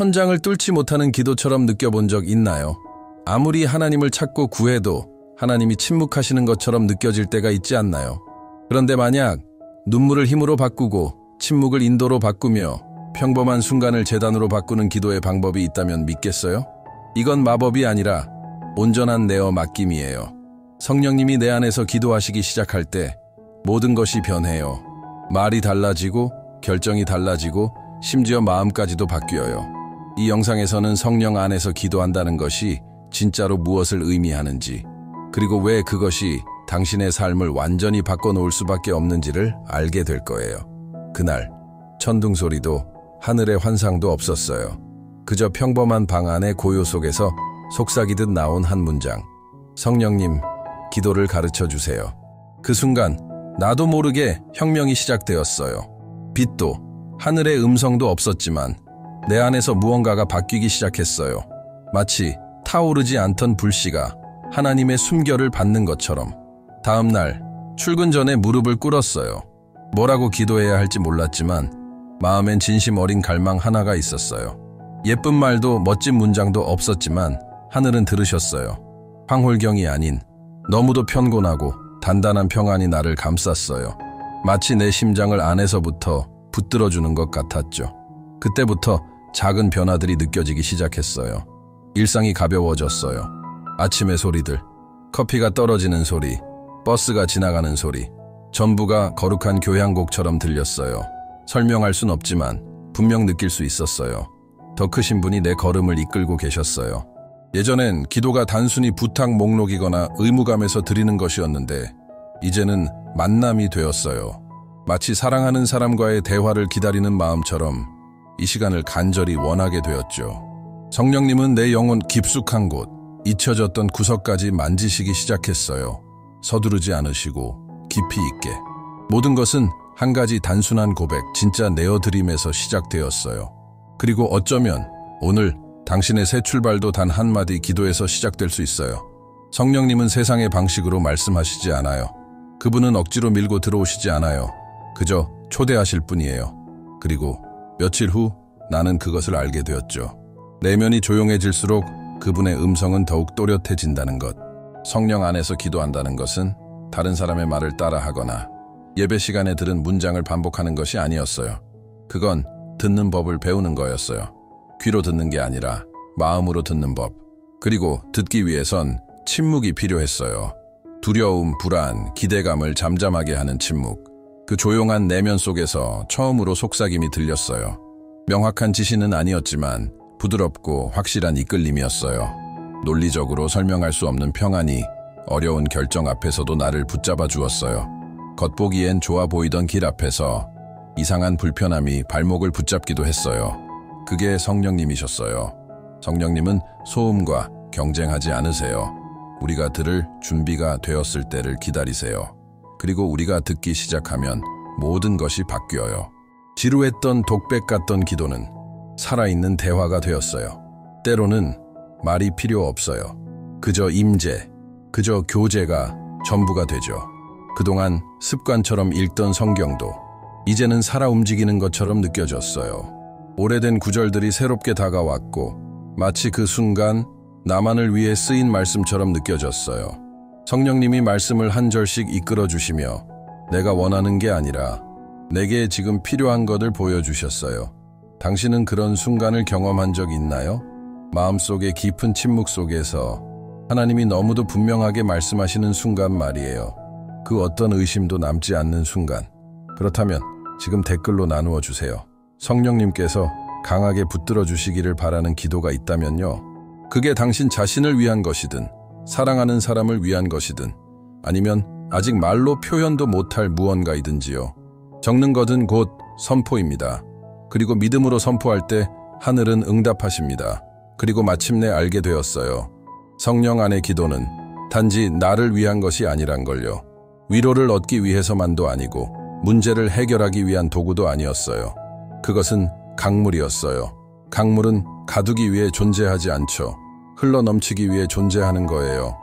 천장을 뚫지 못하는 기도처럼 느껴본 적 있나요? 아무리 하나님을 찾고 구해도 하나님이 침묵하시는 것처럼 느껴질 때가 있지 않나요? 그런데 만약 눈물을 힘으로 바꾸고 침묵을 인도로 바꾸며 평범한 순간을 제단으로 바꾸는 기도의 방법이 있다면 믿겠어요? 이건 마법이 아니라 온전한 내어 맡김이에요. 성령님이 내 안에서 기도하시기 시작할 때 모든 것이 변해요. 말이 달라지고 결정이 달라지고 심지어 마음까지도 바뀌어요. 이 영상에서는 성령 안에서 기도한다는 것이 진짜로 무엇을 의미하는지, 그리고 왜 그것이 당신의 삶을 완전히 바꿔놓을 수밖에 없는지를 알게 될 거예요. 그날 천둥 소리도 하늘의 환상도 없었어요. 그저 평범한 방 안의 고요 속에서 속삭이듯 나온 한 문장. 성령님, 기도를 가르쳐 주세요. 그 순간 나도 모르게 혁명이 시작되었어요. 빛도 하늘의 음성도 없었지만 내 안에서 무언가가 바뀌기 시작했어요. 마치 타오르지 않던 불씨가 하나님의 숨결을 받는 것처럼. 다음 날 출근 전에 무릎을 꿇었어요. 뭐라고 기도해야 할지 몰랐지만 마음엔 진심 어린 갈망 하나가 있었어요. 예쁜 말도 멋진 문장도 없었지만 하늘은 들으셨어요. 황홀경이 아닌 너무도 편곤하고 단단한 평안이 나를 감쌌어요. 마치 내 심장을 안에서부터 붙들어주는 것 같았죠. 그때부터 작은 변화들이 느껴지기 시작했어요. 일상이 가벼워졌어요. 아침의 소리들, 커피가 떨어지는 소리, 버스가 지나가는 소리, 전부가 거룩한 교향곡처럼 들렸어요. 설명할 순 없지만 분명 느낄 수 있었어요. 더 크신 분이 내 걸음을 이끌고 계셨어요. 예전엔 기도가 단순히 부탁 목록이거나 의무감에서 드리는 것이었는데 이제는 만남이 되었어요. 마치 사랑하는 사람과의 대화를 기다리는 마음처럼 이 시간을 간절히 원하게 되었죠. 성령님은 내 영혼 깊숙한 곳, 잊혀졌던 구석까지 만지시기 시작했어요. 서두르지 않으시고 깊이 있게. 모든 것은 한 가지 단순한 고백, 진짜 내어드림에서 시작되었어요. 그리고 어쩌면 오늘 당신의 새 출발도 단 한마디 기도에서 시작될 수 있어요. 성령님은 세상의 방식으로 말씀하시지 않아요. 그분은 억지로 밀고 들어오시지 않아요. 그저 초대하실 뿐이에요. 그리고 며칠 후 나는 그것을 알게 되었죠. 내면이 조용해질수록 그분의 음성은 더욱 또렷해진다는 것. 성령 안에서 기도한다는 것은 다른 사람의 말을 따라하거나 예배 시간에 들은 문장을 반복하는 것이 아니었어요. 그건 듣는 법을 배우는 거였어요. 귀로 듣는 게 아니라 마음으로 듣는 법. 그리고 듣기 위해선 침묵이 필요했어요. 두려움, 불안, 기대감을 잠잠하게 하는 침묵. 그 조용한 내면 속에서 처음으로 속삭임이 들렸어요. 명확한 지시는 아니었지만 부드럽고 확실한 이끌림이었어요. 논리적으로 설명할 수 없는 평안이 어려운 결정 앞에서도 나를 붙잡아 주었어요. 겉보기엔 좋아 보이던 길 앞에서 이상한 불편함이 발목을 붙잡기도 했어요. 그게 성령님이셨어요. 성령님은 소음과 경쟁하지 않으세요. 우리가 들을 준비가 되었을 때를 기다리세요. 그리고 우리가 듣기 시작하면 모든 것이 바뀌어요. 지루했던 독백 같던 기도는 살아있는 대화가 되었어요. 때로는 말이 필요 없어요. 그저 임재, 그저 교제가 전부가 되죠. 그동안 습관처럼 읽던 성경도 이제는 살아 움직이는 것처럼 느껴졌어요. 오래된 구절들이 새롭게 다가왔고 마치 그 순간 나만을 위해 쓰인 말씀처럼 느껴졌어요. 성령님이 말씀을 한 절씩 이끌어 주시며 내가 원하는 게 아니라 내게 지금 필요한 것을 보여주셨어요. 당신은 그런 순간을 경험한 적 있나요? 마음속의 깊은 침묵 속에서 하나님이 너무도 분명하게 말씀하시는 순간 말이에요. 그 어떤 의심도 남지 않는 순간. 그렇다면 지금 댓글로 나누어 주세요. 성령님께서 강하게 붙들어 주시기를 바라는 기도가 있다면요. 그게 당신 자신을 위한 것이든 사랑하는 사람을 위한 것이든 아니면 아직 말로 표현도 못할 무언가이든지요. 적는 것은 곧 선포입니다. 그리고 믿음으로 선포할 때 하늘은 응답하십니다. 그리고 마침내 알게 되었어요. 성령 안의 기도는 단지 나를 위한 것이 아니란 걸요. 위로를 얻기 위해서만도 아니고 문제를 해결하기 위한 도구도 아니었어요. 그것은 강물이었어요. 강물은 가두기 위해 존재하지 않죠. 흘러넘치기 위해 존재하는 거예요.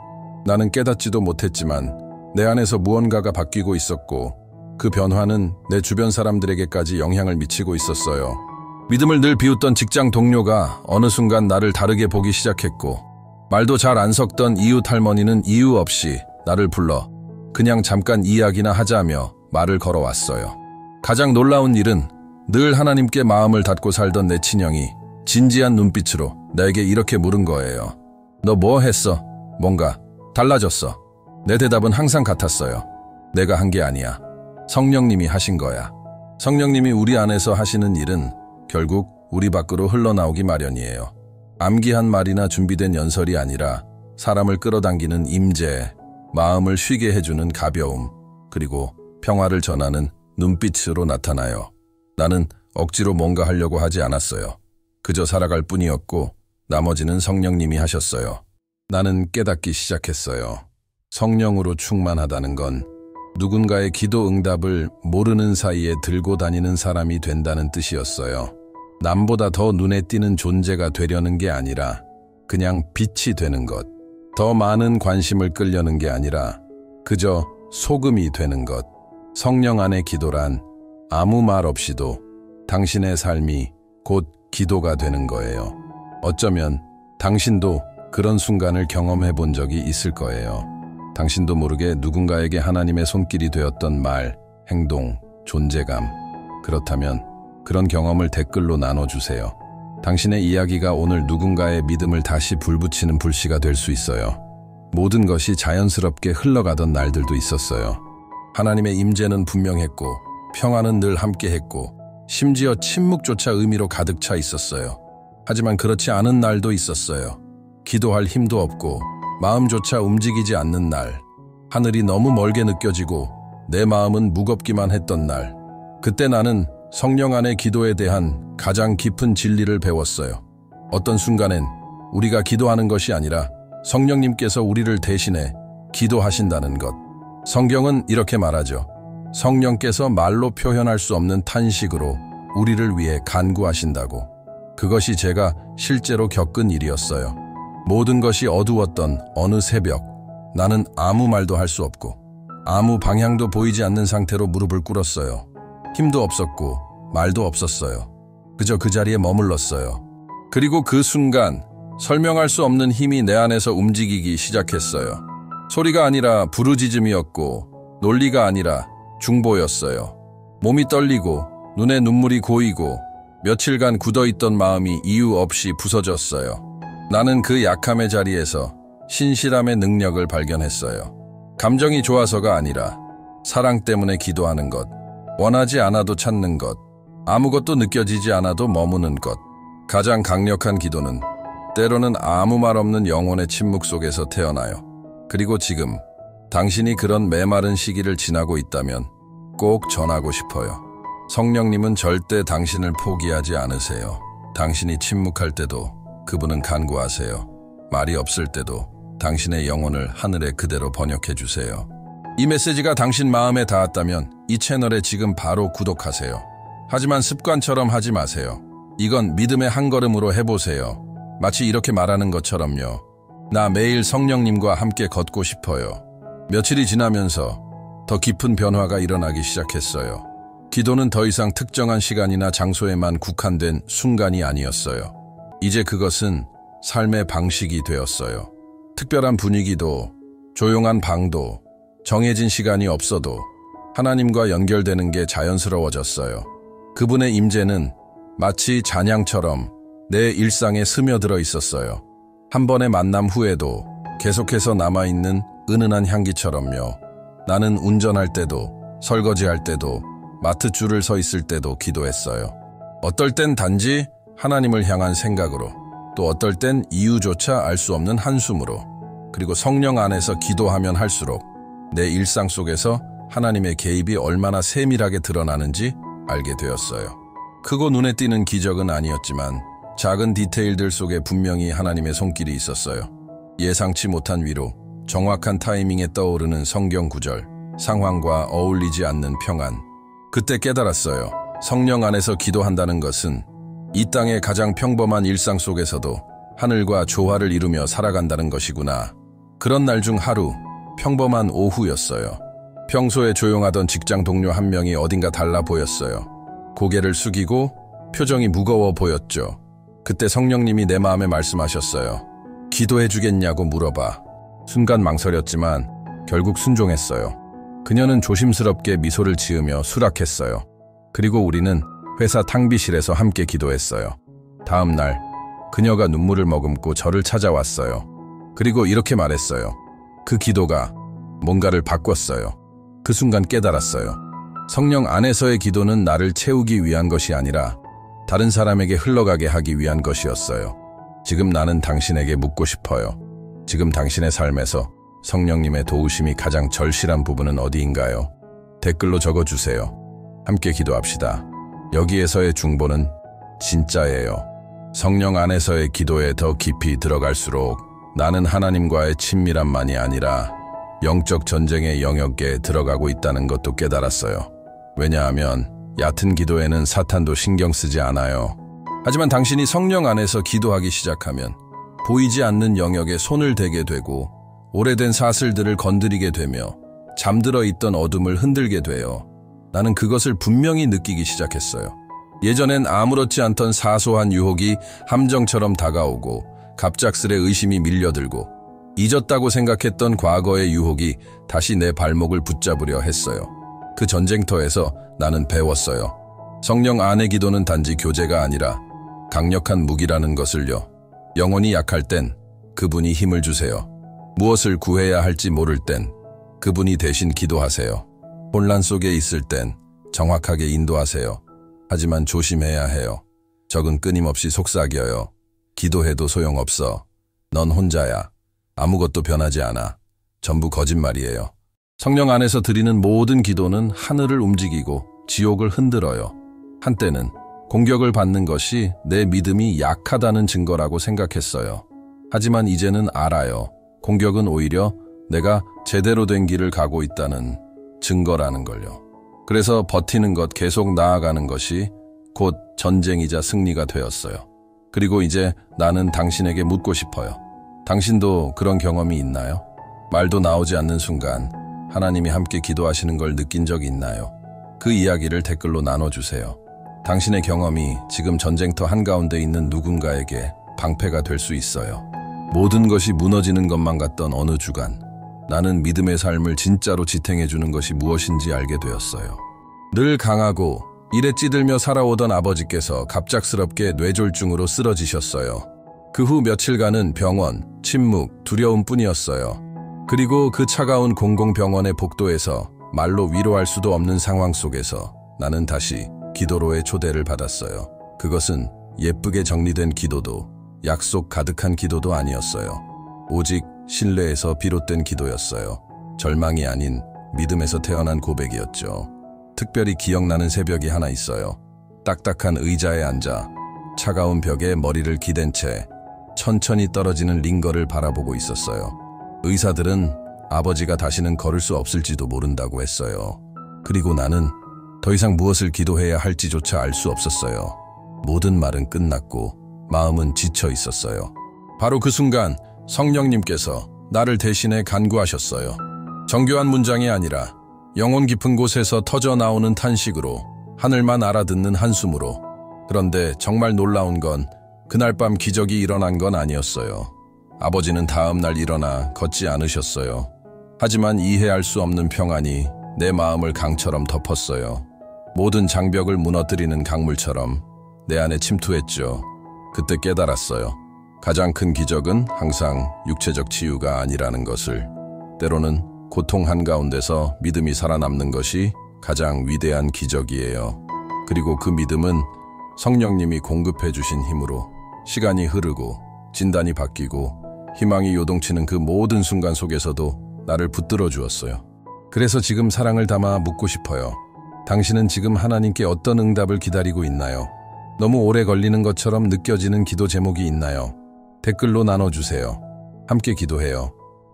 나는 깨닫지도 못했지만 내 안에서 무언가가 바뀌고 있었고 그 변화는 내 주변 사람들에게까지 영향을 미치고 있었어요. 믿음을 늘 비웃던 직장 동료가 어느 순간 나를 다르게 보기 시작했고, 말도 잘 안 섞던 이웃 할머니는 이유 없이 나를 불러 그냥 잠깐 이야기나 하자며 말을 걸어왔어요. 가장 놀라운 일은 늘 하나님께 마음을 닫고 살던 내 친형이 진지한 눈빛으로 내게 이렇게 물은 거예요. 너 뭐 했어? 뭔가 달라졌어. 내 대답은 항상 같았어요. 내가 한 게 아니야. 성령님이 하신 거야. 성령님이 우리 안에서 하시는 일은 결국 우리 밖으로 흘러나오기 마련이에요. 암기한 말이나 준비된 연설이 아니라 사람을 끌어당기는 임재, 마음을 쉬게 해주는 가벼움, 그리고 평화를 전하는 눈빛으로 나타나요. 나는 억지로 뭔가 하려고 하지 않았어요. 그저 살아갈 뿐이었고 나머지는 성령님이 하셨어요. 나는 깨닫기 시작했어요. 성령으로 충만하다는 건 누군가의 기도 응답을 모르는 사이에 들고 다니는 사람이 된다는 뜻이었어요. 남보다 더 눈에 띄는 존재가 되려는 게 아니라 그냥 빛이 되는 것. 더 많은 관심을 끌려는 게 아니라 그저 소금이 되는 것. 성령 안의 기도란 아무 말 없이도 당신의 삶이 곧 기도가 되는 거예요. 어쩌면 당신도 그런 순간을 경험해 본 적이 있을 거예요. 당신도 모르게 누군가에게 하나님의 손길이 되었던 말, 행동, 존재감. 그렇다면 그런 경험을 댓글로 나눠주세요. 당신의 이야기가 오늘 누군가의 믿음을 다시 불붙이는 불씨가 될 수 있어요. 모든 것이 자연스럽게 흘러가던 날들도 있었어요. 하나님의 임재는 분명했고 평화는 늘 함께했고 심지어 침묵조차 의미로 가득 차 있었어요. 하지만 그렇지 않은 날도 있었어요. 기도할 힘도 없고 마음조차 움직이지 않는 날. 하늘이 너무 멀게 느껴지고 내 마음은 무겁기만 했던 날. 그때 나는 성령 안의 기도에 대한 가장 깊은 진리를 배웠어요. 어떤 순간엔 우리가 기도하는 것이 아니라 성령님께서 우리를 대신해 기도하신다는 것. 성경은 이렇게 말하죠. 성령께서 말로 표현할 수 없는 탄식으로 우리를 위해 간구하신다고. 그것이 제가 실제로 겪은 일이었어요. 모든 것이 어두웠던 어느 새벽, 나는 아무 말도 할 수 없고 아무 방향도 보이지 않는 상태로 무릎을 꿇었어요. 힘도 없었고 말도 없었어요. 그저 그 자리에 머물렀어요. 그리고 그 순간 설명할 수 없는 힘이 내 안에서 움직이기 시작했어요. 소리가 아니라 부르짖음이었고 논리가 아니라 중보였어요. 몸이 떨리고 눈에 눈물이 고이고 며칠간 굳어있던 마음이 이유 없이 부서졌어요. 나는 그 약함의 자리에서 신실함의 능력을 발견했어요. 감정이 좋아서가 아니라 사랑 때문에 기도하는 것, 원하지 않아도 찾는 것, 아무것도 느껴지지 않아도 머무는 것. 가장 강력한 기도는 때로는 아무 말 없는 영혼의 침묵 속에서 태어나요. 그리고 지금 당신이 그런 메마른 시기를 지나고 있다면 꼭 전하고 싶어요. 성령님은 절대 당신을 포기하지 않으세요. 당신이 침묵할 때도 그분은 간구하세요. 말이 없을 때도 당신의 영혼을 하늘에 그대로 번역해 주세요. 이 메시지가 당신 마음에 닿았다면 이 채널에 지금 바로 구독하세요. 하지만 습관처럼 하지 마세요. 이건 믿음의 한 걸음으로 해보세요. 마치 이렇게 말하는 것처럼요. 나 매일 성령님과 함께 걷고 싶어요. 며칠이 지나면서 더 깊은 변화가 일어나기 시작했어요. 기도는 더 이상 특정한 시간이나 장소에만 국한된 순간이 아니었어요. 이제 그것은 삶의 방식이 되었어요. 특별한 분위기도, 조용한 방도, 정해진 시간이 없어도 하나님과 연결되는 게 자연스러워졌어요. 그분의 임재는 마치 잔향처럼 내 일상에 스며들어 있었어요. 한 번의 만남 후에도 계속해서 남아있는 은은한 향기처럼요. 나는 운전할 때도, 설거지할 때도, 마트 줄을 서 있을 때도 기도했어요. 어떨 땐 단지 하나님을 향한 생각으로, 또 어떨 땐 이유조차 알 수 없는 한숨으로, 그리고 성령 안에서 기도하면 할수록 내 일상 속에서 하나님의 개입이 얼마나 세밀하게 드러나는지 알게 되었어요. 크고 눈에 띄는 기적은 아니었지만 작은 디테일들 속에 분명히 하나님의 손길이 있었어요. 예상치 못한 위로, 정확한 타이밍에 떠오르는 성경 구절, 상황과 어울리지 않는 평안. 그때 깨달았어요. 성령 안에서 기도한다는 것은 이 땅의 가장 평범한 일상 속에서도 하늘과 조화를 이루며 살아간다는 것이구나. 그런 날 중 하루, 평범한 오후였어요. 평소에 조용하던 직장 동료 한 명이 어딘가 달라 보였어요. 고개를 숙이고 표정이 무거워 보였죠. 그때 성령님이 내 마음에 말씀하셨어요. 기도해 주겠냐고 물어봐. 순간 망설였지만 결국 순종했어요. 그녀는 조심스럽게 미소를 지으며 수락했어요. 그리고 우리는 회사 탕비실에서 함께 기도했어요. 다음 날 그녀가 눈물을 머금고 저를 찾아왔어요. 그리고 이렇게 말했어요. 그 기도가 뭔가를 바꿨어요. 그 순간 깨달았어요. 성령 안에서의 기도는 나를 채우기 위한 것이 아니라 다른 사람에게 흘러가게 하기 위한 것이었어요. 지금 나는 당신에게 묻고 싶어요. 지금 당신의 삶에서 성령님의 도우심이 가장 절실한 부분은 어디인가요? 댓글로 적어주세요. 함께 기도합시다. 여기에서의 중보는 진짜예요. 성령 안에서의 기도에 더 깊이 들어갈수록 나는 하나님과의 친밀함만이 아니라 영적 전쟁의 영역에 들어가고 있다는 것도 깨달았어요. 왜냐하면 얕은 기도에는 사탄도 신경 쓰지 않아요. 하지만 당신이 성령 안에서 기도하기 시작하면 보이지 않는 영역에 손을 대게 되고 오래된 사슬들을 건드리게 되며 잠들어 있던 어둠을 흔들게 돼요. 나는 그것을 분명히 느끼기 시작했어요. 예전엔 아무렇지 않던 사소한 유혹이 함정처럼 다가오고 갑작스레 의심이 밀려들고 잊었다고 생각했던 과거의 유혹이 다시 내 발목을 붙잡으려 했어요. 그 전쟁터에서 나는 배웠어요. 성령 안의 기도는 단지 교제가 아니라 강력한 무기라는 것을요. 영혼이 약할 땐 그분이 힘을 주세요. 무엇을 구해야 할지 모를 땐 그분이 대신 기도하세요. 혼란 속에 있을 땐 정확하게 인도하세요. 하지만 조심해야 해요. 적은 끊임없이 속삭여요. 기도해도 소용없어. 넌 혼자야. 아무것도 변하지 않아. 전부 거짓말이에요. 성령 안에서 드리는 모든 기도는 하늘을 움직이고 지옥을 흔들어요. 한때는 공격을 받는 것이 내 믿음이 약하다는 증거라고 생각했어요. 하지만 이제는 알아요. 공격은 오히려 내가 제대로 된 길을 가고 있다는 증거라는 걸요. 그래서 버티는 것, 계속 나아가는 것이 곧 전쟁이자 승리가 되었어요. 그리고 이제 나는 당신에게 묻고 싶어요. 당신도 그런 경험이 있나요? 말도 나오지 않는 순간 하나님이 함께 기도하시는 걸 느낀 적이 있나요? 그 이야기를 댓글로 나눠주세요. 당신의 경험이 지금 전쟁터 한가운데 있는 누군가에게 방패가 될 수 있어요. 모든 것이 무너지는 것만 같던 어느 주간, 나는 믿음의 삶을 진짜로 지탱해주는 것이 무엇인지 알게 되었어요. 늘 강하고 일에 찌들며 살아오던 아버지께서 갑작스럽게 뇌졸중으로 쓰러지셨어요. 그 후 며칠간은 병원, 침묵, 두려움뿐이었어요. 그리고 그 차가운 공공병원의 복도에서 말로 위로할 수도 없는 상황 속에서 나는 다시 기도로의 초대를 받았어요. 그것은 예쁘게 정리된 기도도 약속 가득한 기도도 아니었어요. 오직 신뢰에서 비롯된 기도였어요. 절망이 아닌 믿음에서 태어난 고백이었죠. 특별히 기억나는 새벽이 하나 있어요. 딱딱한 의자에 앉아 차가운 벽에 머리를 기댄 채 천천히 떨어지는 링거를 바라보고 있었어요. 의사들은 아버지가 다시는 걸을 수 없을지도 모른다고 했어요. 그리고 나는 더 이상 무엇을 기도해야 할지조차 알 수 없었어요. 모든 말은 끝났고 마음은 지쳐 있었어요. 바로 그 순간 성령님께서 나를 대신해 간구하셨어요. 정교한 문장이 아니라 영혼 깊은 곳에서 터져 나오는 탄식으로, 하늘만 알아듣는 한숨으로. 그런데 정말 놀라운 건 그날 밤 기적이 일어난 건 아니었어요. 아버지는 다음 날 일어나 걷지 않으셨어요. 하지만 이해할 수 없는 평안이 내 마음을 강처럼 덮었어요. 모든 장벽을 무너뜨리는 강물처럼 내 안에 침투했죠. 그때 깨달았어요. 가장 큰 기적은 항상 육체적 치유가 아니라는 것을. 때로는 고통 한가운데서 믿음이 살아남는 것이 가장 위대한 기적이에요. 그리고 그 믿음은 성령님이 공급해 주신 힘으로 시간이 흐르고 진단이 바뀌고 희망이 요동치는 그 모든 순간 속에서도 나를 붙들어 주었어요. 그래서 지금 사랑을 담아 묻고 싶어요. 당신은 지금 하나님께 어떤 응답을 기다리고 있나요? 너무 오래 걸리는 것처럼 느껴지는 기도 제목이 있나요? 댓글로 나눠주세요. 함께 기도해요.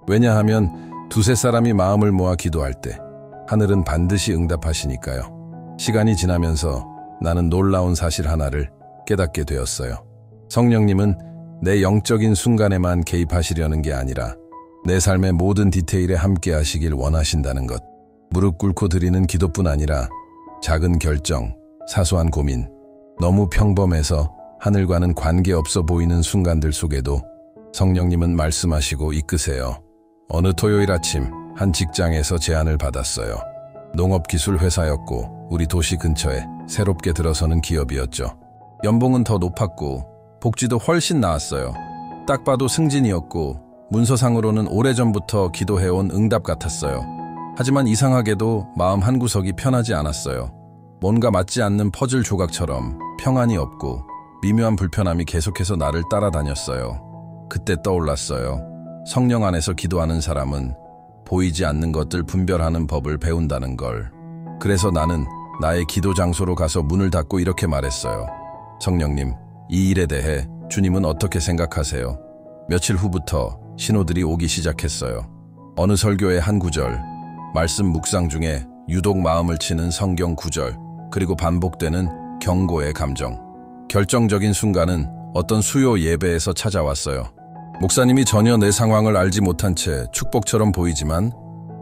왜냐하면 두세 사람이 마음을 모아 기도할 때 하늘은 반드시 응답하시니까요. 시간이 지나면서 나는 놀라운 사실 하나를 깨닫게 되었어요. 성령님은 내 영적인 순간에만 개입하시려는 게 아니라 내 삶의 모든 디테일에 함께 하시길 원하신다는 것. 무릎 꿇고 드리는 기도뿐 아니라 작은 결정, 사소한 고민, 너무 평범해서 하늘과는 관계없어 보이는 순간들 속에도 성령님은 말씀하시고 이끄세요. 어느 토요일 아침 한 직장에서 제안을 받았어요. 농업기술 회사였고 우리 도시 근처에 새롭게 들어서는 기업이었죠. 연봉은 더 높았고 복지도 훨씬 나았어요. 딱 봐도 승진이었고 문서상으로는 오래전부터 기도해온 응답 같았어요. 하지만 이상하게도 마음 한구석이 편하지 않았어요. 뭔가 맞지 않는 퍼즐 조각처럼 평안이 없고 미묘한 불편함이 계속해서 나를 따라다녔어요. 그때 떠올랐어요. 성령 안에서 기도하는 사람은 보이지 않는 것들 분별하는 법을 배운다는 걸. 그래서 나는 나의 기도 장소로 가서 문을 닫고 이렇게 말했어요. 성령님, 이 일에 대해 주님은 어떻게 생각하세요? 며칠 후부터 신호들이 오기 시작했어요. 어느 설교의 한 구절, 말씀 묵상 중에 유독 마음을 치는 성경 구절, 그리고 반복되는 경고의 감정. 결정적인 순간은 어떤 수요 예배에서 찾아왔어요. 목사님이 전혀 내 상황을 알지 못한 채 축복처럼 보이지만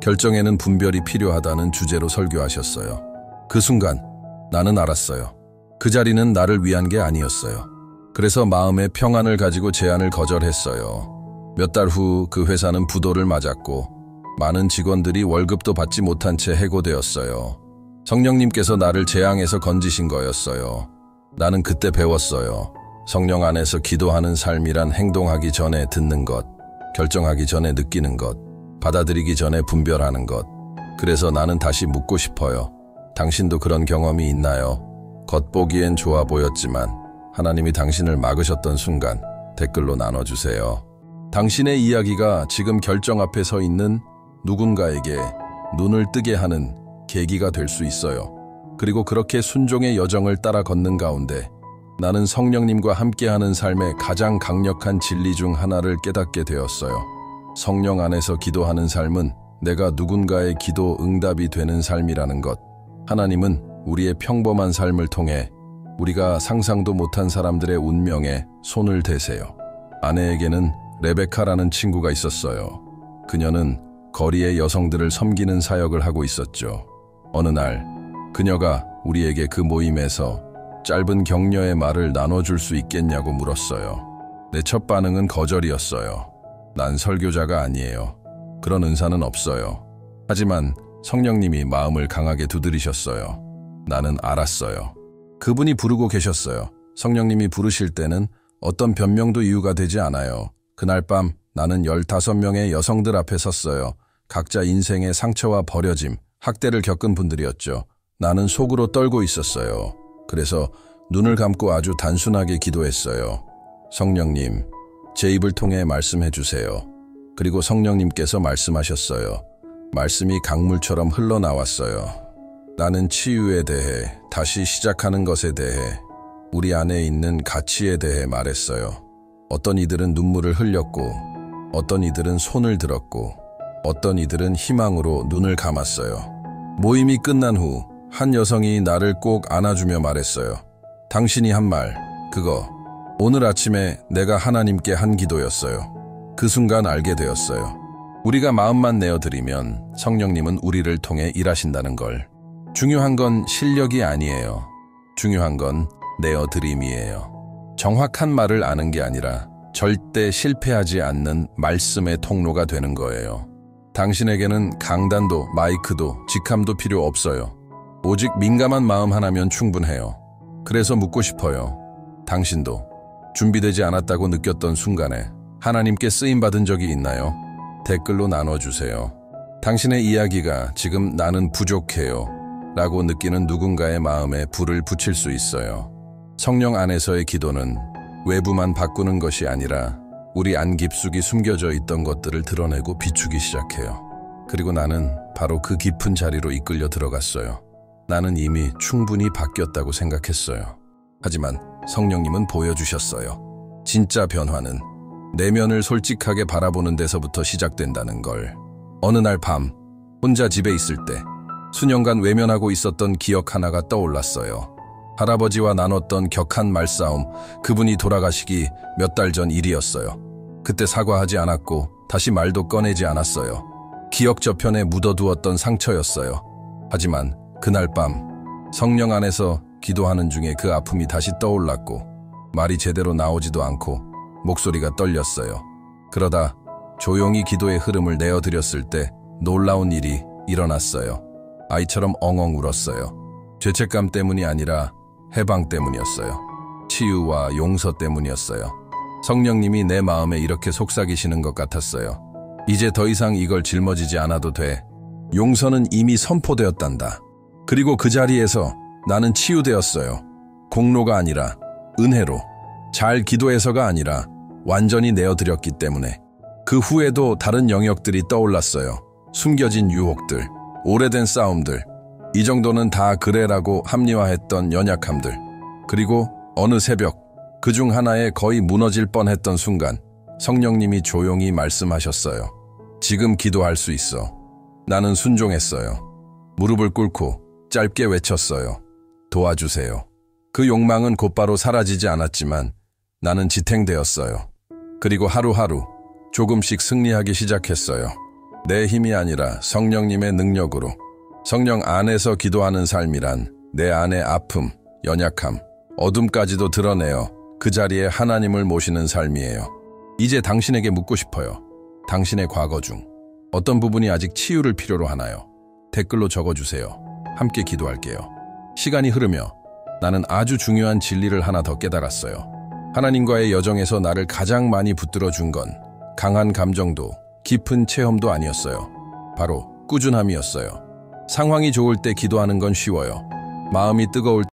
결정에는 분별이 필요하다는 주제로 설교하셨어요. 그 순간 나는 알았어요. 그 자리는 나를 위한 게 아니었어요. 그래서 마음의 평안을 가지고 제안을 거절했어요. 몇 달 후 그 회사는 부도를 맞았고 많은 직원들이 월급도 받지 못한 채 해고되었어요. 성령님께서 나를 재앙에서 건지신 거였어요. 나는 그때 배웠어요. 성령 안에서 기도하는 삶이란 행동하기 전에 듣는 것, 결정하기 전에 느끼는 것, 받아들이기 전에 분별하는 것. 그래서 나는 다시 묻고 싶어요. 당신도 그런 경험이 있나요? 겉보기엔 좋아 보였지만 하나님이 당신을 막으셨던 순간 댓글로 나눠주세요. 당신의 이야기가 지금 결정 앞에 서 있는 누군가에게 눈을 뜨게 하는 계기가 될 수 있어요. 그리고 그렇게 순종의 여정을 따라 걷는 가운데 나는 성령님과 함께하는 삶의 가장 강력한 진리 중 하나를 깨닫게 되었어요. 성령 안에서 기도하는 삶은 내가 누군가의 기도 응답이 되는 삶이라는 것. 하나님은 우리의 평범한 삶을 통해 우리가 상상도 못한 사람들의 운명에 손을 대세요. 아내에게는 레베카라는 친구가 있었어요. 그녀는 거리의 여성들을 섬기는 사역을 하고 있었죠. 어느 날 그녀가 우리에게 그 모임에서 짧은 격려의 말을 나눠줄 수 있겠냐고 물었어요. 내 첫 반응은 거절이었어요. 난 설교자가 아니에요. 그런 은사는 없어요. 하지만 성령님이 마음을 강하게 두드리셨어요. 나는 알았어요. 그분이 부르고 계셨어요. 성령님이 부르실 때는 어떤 변명도 이유가 되지 않아요. 그날 밤 나는 15명의 여성들 앞에 섰어요. 각자 인생의 상처와 버려짐, 학대를 겪은 분들이었죠. 나는 속으로 떨고 있었어요. 그래서 눈을 감고 아주 단순하게 기도했어요. 성령님, 제 입을 통해 말씀해 주세요. 그리고 성령님께서 말씀하셨어요. 말씀이 강물처럼 흘러나왔어요. 나는 치유에 대해, 다시 시작하는 것에 대해, 우리 안에 있는 가치에 대해 말했어요. 어떤 이들은 눈물을 흘렸고, 어떤 이들은 손을 들었고, 어떤 이들은 희망으로 눈을 감았어요. 모임이 끝난 후 한 여성이 나를 꼭 안아주며 말했어요. 당신이 한 말, 그거 오늘 아침에 내가 하나님께 한 기도였어요. 그 순간 알게 되었어요. 우리가 마음만 내어드리면 성령님은 우리를 통해 일하신다는 걸. 중요한 건 실력이 아니에요. 중요한 건 내어드림이에요. 정확한 말을 아는 게 아니라 절대 실패하지 않는 말씀의 통로가 되는 거예요. 당신에게는 강단도 마이크도 직함도 필요 없어요. 오직 민감한 마음 하나면 충분해요. 그래서 묻고 싶어요. 당신도 준비되지 않았다고 느꼈던 순간에 하나님께 쓰임받은 적이 있나요? 댓글로 나눠주세요. 당신의 이야기가 지금 나는 부족해요 라고 느끼는 누군가의 마음에 불을 붙일 수 있어요. 성령 안에서의 기도는 외부만 바꾸는 것이 아니라 우리 안 깊숙이 숨겨져 있던 것들을 드러내고 비추기 시작해요. 그리고 나는 바로 그 깊은 자리로 이끌려 들어갔어요. 나는 이미 충분히 바뀌었다고 생각했어요. 하지만 성령님은 보여주셨어요. 진짜 변화는 내면을 솔직하게 바라보는 데서부터 시작된다는 걸. 어느 날 밤, 혼자 집에 있을 때 수년간 외면하고 있었던 기억 하나가 떠올랐어요. 할아버지와 나눴던 격한 말싸움, 그분이 돌아가시기 몇 달 전 일이었어요. 그때 사과하지 않았고 다시 말도 꺼내지 않았어요. 기억 저편에 묻어두었던 상처였어요. 하지만 그날 밤 성령 안에서 기도하는 중에 그 아픔이 다시 떠올랐고 말이 제대로 나오지도 않고 목소리가 떨렸어요. 그러다 조용히 기도의 흐름을 내어드렸을 때 놀라운 일이 일어났어요. 아이처럼 엉엉 울었어요. 죄책감 때문이 아니라 해방 때문이었어요. 치유와 용서 때문이었어요. 성령님이 내 마음에 이렇게 속삭이시는 것 같았어요. 이제 더 이상 이걸 짊어지지 않아도 돼. 용서는 이미 선포되었단다. 그리고 그 자리에서 나는 치유되었어요. 공로가 아니라 은혜로. 잘 기도해서가 아니라 완전히 내어드렸기 때문에. 그 후에도 다른 영역들이 떠올랐어요. 숨겨진 유혹들, 오래된 싸움들, 이 정도는 다 그래라고 합리화했던 연약함들. 그리고 어느 새벽, 그중 하나에 거의 무너질 뻔했던 순간 성령님이 조용히 말씀하셨어요. 지금 기도할 수 있어. 나는 순종했어요. 무릎을 꿇고 짧게 외쳤어요. 도와주세요. 그 욕망은 곧바로 사라지지 않았지만 나는 지탱되었어요. 그리고 하루하루 조금씩 승리하기 시작했어요. 내 힘이 아니라 성령님의 능력으로. 성령 안에서 기도하는 삶이란 내 안의 아픔, 연약함, 어둠까지도 드러내어 그 자리에 하나님을 모시는 삶이에요. 이제 당신에게 묻고 싶어요. 당신의 과거 중 어떤 부분이 아직 치유를 필요로 하나요? 댓글로 적어주세요. 함께 기도할게요. 시간이 흐르며 나는 아주 중요한 진리를 하나 더 깨달았어요. 하나님과의 여정에서 나를 가장 많이 붙들어 준 건 강한 감정도 깊은 체험도 아니었어요. 바로 꾸준함이었어요. 상황이 좋을 때 기도하는 건 쉬워요. 마음이 뜨거울